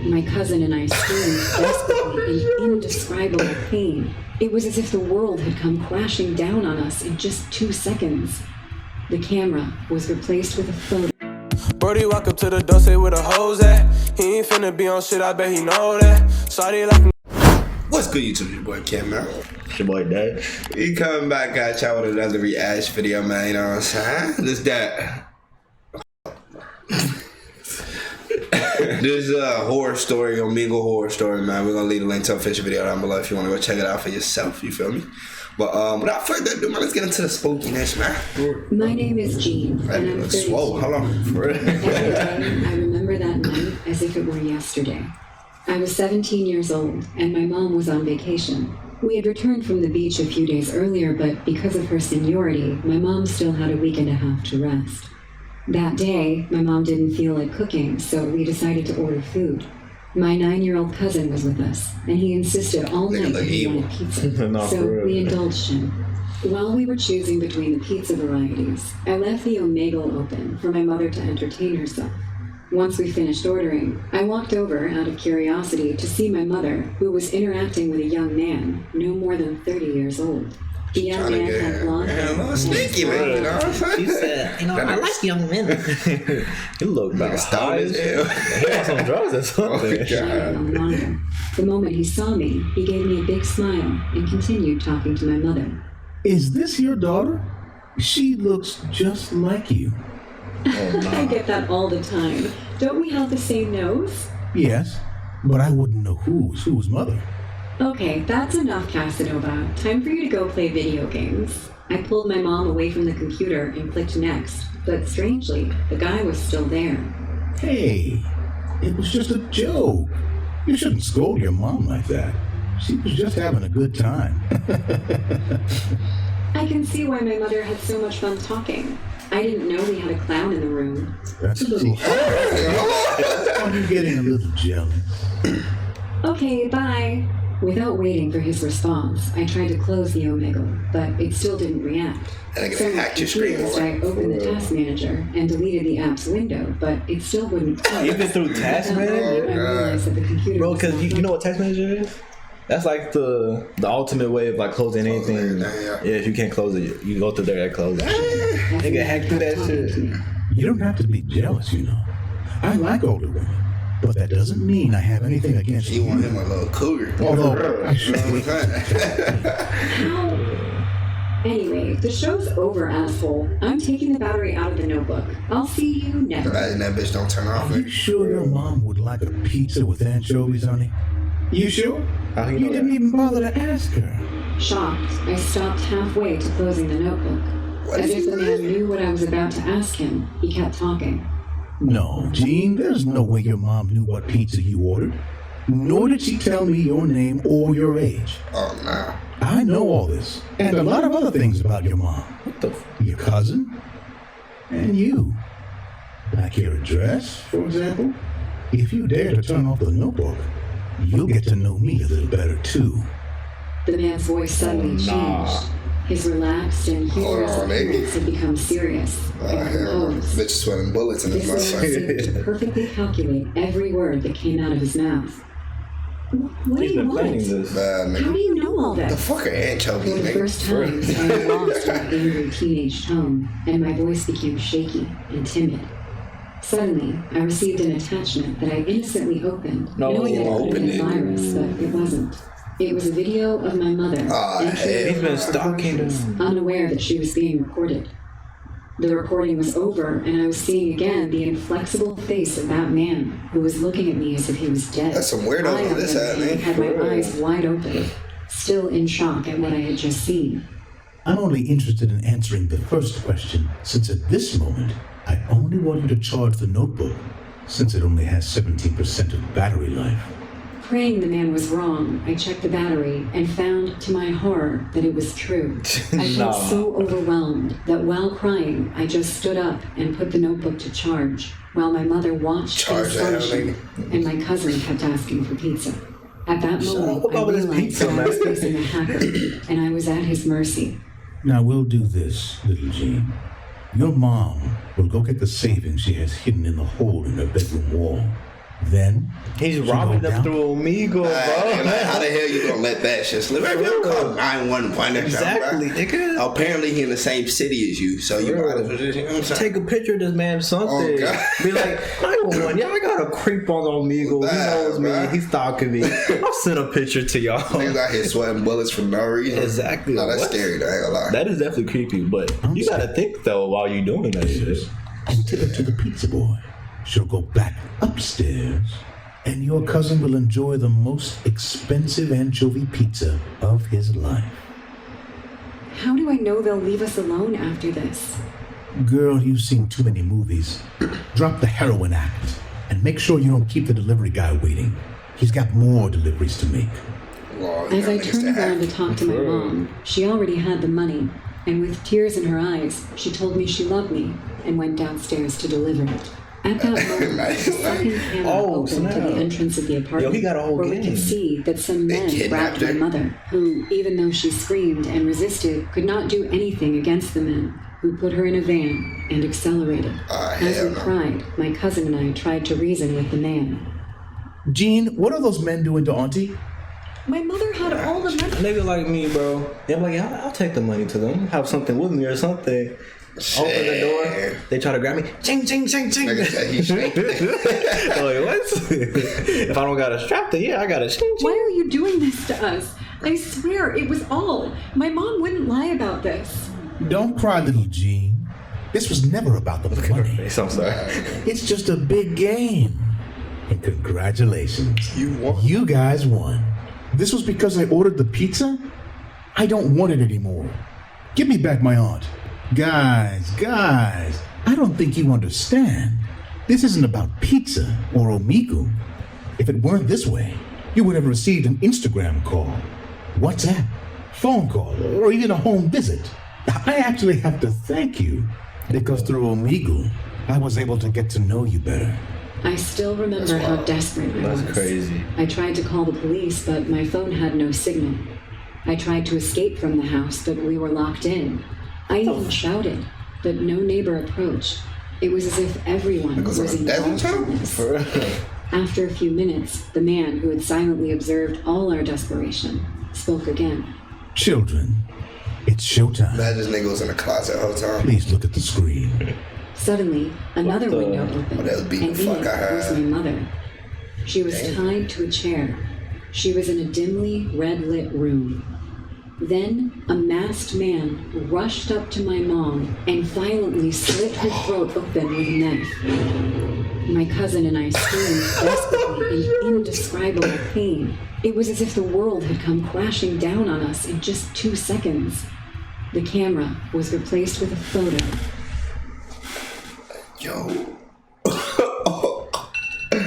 my cousin and I screamed desperately in indescribable pain. It was as if the world had come crashing down on us in just 2 seconds. The camera was replaced with a photo. Brody walk up to the door, say where the hoes at. He ain't finna be on shit, I bet he know that. Shawty like. What's good, YouTube? Your boy Ken, man. It's your boy Dad. We coming back at y'all with another reaction video, man. You know what I'm saying? This that. This is a horror story, Omegle horror story, man. We're gonna leave a link to a official video down below if you wanna go check it out for yourself. You feel me? But without further ado, man, let's get into the spookiness, man. My name is Jean, and I'm 32. Whoa, hold on. Every day, I remember that night as if it were yesterday. I was 17 years old, and my mom was on vacation. We had returned from the beach a few days earlier, but because of her seniority, my mom still had a week and a half to rest. That day, my mom didn't feel like cooking, so we decided to order food. My 9-year-old cousin was with us, and he insisted all night that he wanted pizza, so we indulged him. While we were choosing between the pizza varieties, I left the Omegle open for my mother to entertain herself. Once we finished ordering, I walked over out of curiosity to see my mother, who was interacting with a young man, no more than 30 years old. The young man had blonde hair. A little sneaky, man, you know what I'm saying? She said, I like young men. You look like a star as hell. He on some drugs or something. The moment he saw me, he gave me a big smile and continued talking to my mother. Is this your daughter? She looks just like you. Oh, I get that all the time. Don't we have the same nose? Yes, but I wouldn't know whose mother. Okay, that's enough, Casanova. Time for you to go play video games. I pulled my mom away from the computer and clicked next, but strangely, the guy was still there. Hey, it was just a joke. You shouldn't scold your mom like that. She was just having a good time. I can see why my mother had so much fun talking. I didn't know we had a clown in the room. That's a little hard. Are you getting a little jealous? Okay, bye. Without waiting for his response, I tried to close the Omegle, but it still didn't react. So hacked your screen. I opened the task manager and deleted the app's window, but it still wouldn't close. Even through task manager? I realized that the computer Bro, because you know what task manager is? That's like the ultimate way of like closing anything. Yeah, if you can't close it, you go through there and close it. Nigga hack through that shit. You don't have to be jealous, you know. I like older women, but that doesn't mean I have anything against you. You want him a little cougar. Although I should Anyway, the show's over, asshole. I'm taking the battery out of the notebook. I'll see you never. And that bitch don't turn off. Are you sure your mom would like a pizza with anchovies, honey? You sure? You didn't even bother to ask her. Shocked, I stopped halfway to closing the notebook. As if the man knew what I was about to ask him, he kept talking. No, Jean, there's no way your mom knew what pizza you ordered. Nor did she tell me your name or your age. Oh, no. I know all this, and a lot of other things about your mom. What the Your cousin, and you. Like your address, for example. If you dare to turn off the notebook, you'll get to know me a little better, too. The man's voice suddenly changed. His relaxed and humorous appearance had become serious and composed. Bitch sweating bullets in his mouth. This man seemed to perfectly calculate every word that came out of his mouth. What do you want? How do you know all that? The fuck are anchovies, For the first time, I lost my angry teenage tone, and my voice became shaky and timid. Suddenly, I received an attachment that I innocently opened, knowing that it could have been a virus, but it wasn't. It was a video of my mother, he's been stalking us, unaware that she was being recorded. The recording was over, and I was seeing again the inflexible face of that man who was looking at me as if he was dead. That's some weirdo on this side, man. I had my eyes wide open, still in shock at what I had just seen. I'm only interested in answering the first question, since at this moment, I only want you to charge the notebook, since it only has 17% of battery life. Praying the man was wrong, I checked the battery and found, to my horror, that it was true. I felt so overwhelmed that while crying, I just stood up and put the notebook to charge, while my mother watched in astonishment, and my cousin kept asking for pizza. At that moment, I realized that I was facing a hacker, and I was at his mercy. Now we'll do this, little Jean. Your mom will go get the savings she has hidden in the hole in her bedroom wall. Then He's she robbing go them down- through Omegle, bro. Like, how the hell you gonna let that shit slip? Hey, you call 911. Exactly, nigga. Apparently he in the same city as you, so you might as well just, you know what I'm saying? Take a picture of this man something. Oh, God. Be like, 911, yeah, I got a creep on Omegle. He knows me. Bruh. He's stalking me. I'll send a picture to y'all. Niggas out here sweating bullets for no reason. Exactly. No, that's What? scary, though, I ain't gonna lie. That is definitely creepy, but you gotta think though while you're doing that shit. and tip it to the pizza boy. She'll go back upstairs, and your cousin will enjoy the most expensive anchovy pizza of his life. How do I know they'll leave us alone after this? Girl, you've seen too many movies. Drop the heroin act, and make sure you don't keep the delivery guy waiting. He's got more deliveries to make. Lord, As y'all I niggas turned to around to act. talk to my mom, she already had the money, and with tears in her eyes, she told me she loved me and went downstairs to deliver it. At that moment, Nice, the second nice. camera Oh, opened to snap. the entrance of the apartment, Yo, he got a whole where we game. could see that some They men kidnapped grabbed my her? mother, who, even though she screamed and resisted, could not do anything against the men, who put her in a van and accelerated. As hell we no. cried, my cousin and I tried to reason with the man. Gene, what are those men doing to Auntie? My mother had all the money. Nigga like me, bro. They're like, yeah, I'll take the money to them. Have something with me or something. Open the door. They try to grab me. Ching, ching, ching, ching. Nigga said he straight. I'm like, what? If I don't got a strap, then yeah, I got a ching, Why ching. are you doing this to us? I swear, it was all. My mom wouldn't lie about this. Don't cry, little Gene. This was never about the money. I'm sorry. It's just a big game. And congratulations. You won. You guys won. This was because I ordered the pizza? I don't want it anymore. Give me back my aunt. Guys, I don't think you understand. This isn't about pizza or Omegle. If it weren't this way, you would have received an Instagram call, WhatsApp, phone call, or even a home visit. I actually have to thank you because through Omegle, I was able to get to know you better. I still remember how desperate I was. That's crazy. I tried to call the police, but my phone had no signal. I tried to escape from the house, but we were locked in. I even shouted, but no neighbor approached. It was as if everyone was on a involved desert in this. After a few minutes, the man who had silently observed all our desperation spoke again. Children, it's showtime. Imagine this nigga was in the closet the whole time. Please look at the screen. Suddenly, another window opened, Oh, that was beating and the in fuck it out of was her. my mother. She was tied to a chair. She was in a dimly red-lit room. Then a masked man rushed up to my mom and violently slit her throat open with a knife. My cousin and I screamed desperately in indescribable pain. It was as if the world had come crashing down on us in just 2 seconds. The camera was replaced with a photo. Yo.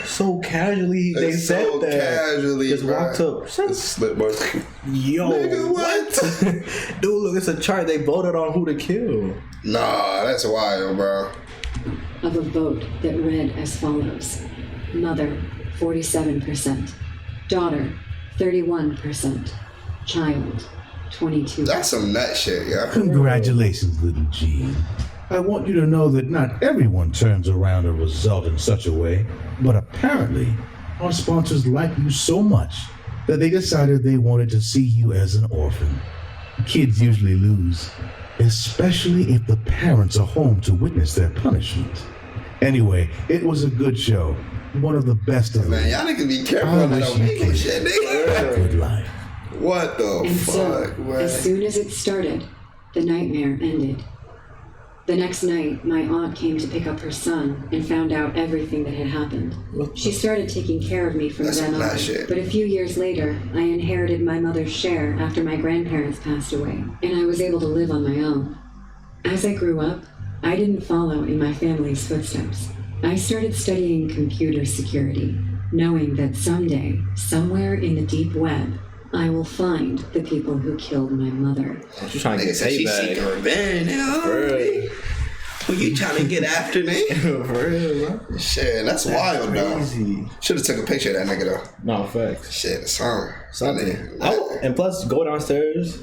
So casually, they It's said so that. casually, Just bruh. walked up. Slip boy. Yo, Nigga, what? Dude, look, it's a chart. They voted on who to kill. Nah, that's wild, bro. Of a vote that read as follows. Mother, 47%. Daughter, 31%. Child, 22%. That's some nut shit, yeah. Congratulations, little Gene. I want you to know that not everyone turns around a result in such a way, but apparently our sponsors like you so much that they decided they wanted to see you as an orphan. Kids usually lose, especially if the parents are home to witness their punishment. Anyway, it was a good show. One of the best of Man, them. y'all niggas be careful I with that wish you Omegle could. shit, nigga. Good life. What the And so, fuck, man? as soon as it started, the nightmare ended. The next night, my aunt came to pick up her son and found out everything that had happened. She started taking care of me from That's then some on, nice shit. but a few years later, I inherited my mother's share after my grandparents passed away, and I was able to live on my own. As I grew up, I didn't follow in my family's footsteps. I started studying computer security, knowing that someday, somewhere in the deep web, I will find the people who killed my mother. She's trying to Nigga get said she seeking payback. revenge, nigga. For real. Who you trying to get after, nigga? For real, bro. Shit, that's wild, though. Crazy. Should have took a picture of that nigga, though. No, facts. Shit, something. And plus, go downstairs.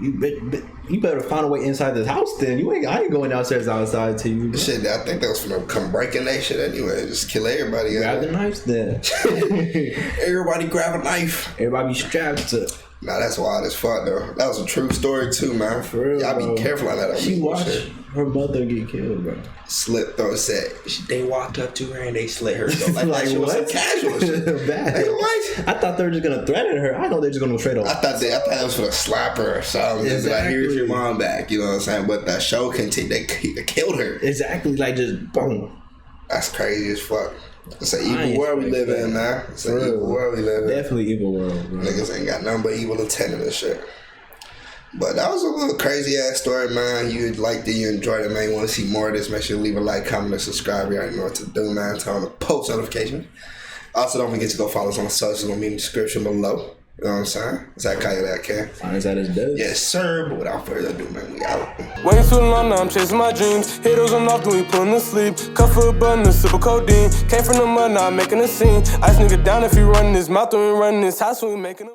You better find a way inside this house. Then I ain't going downstairs outside to you. Bro. Shit, I think that was gonna come breaking that shit anyway. Just kill everybody. Grab the knives then. Everybody grab a knife. Everybody be strapped to. Nah, that's wild as fuck though. That was a true story too, man. For real, Y'all be bro. careful on that. She watched her mother get killed, bro. Slit throat set. They walked up to her and they slit her. So like that shit was some casual shit. Bad. Like, what? I thought they were just gonna threaten her. I know they're just gonna go straight over. I thought it was for the slapper or something. Exactly. Like, here's your mom back. You know what I'm saying? But that show continued. They killed her. Exactly. Like just boom. That's crazy as fuck. It's an evil world we live in, man. It's an evil world we live in. Definitely evil world, bro. Niggas ain't got nothing but evil intent in this shit. But that was a little crazy ass story, man. You liked it, you enjoyed it, man. You want to see more of this, make sure you leave a like, comment, and subscribe. You already know what to do, man. Turn on the post notification. Also, don't forget to go follow us on the socials. Gonna be in the description below. You know what I'm saying? Is that Deadz&Ken? Fine as that is Deadz. Yes, sir. But without further ado, man, we out. Waiting too long now, I'm chasing my dreams. Hit those on off, then we putting to sleep. Cut for a button, a sip of codeine. Came from the mud, now I'm making a scene. Ice nigga down if he running his mouth, when we running his house, when we making a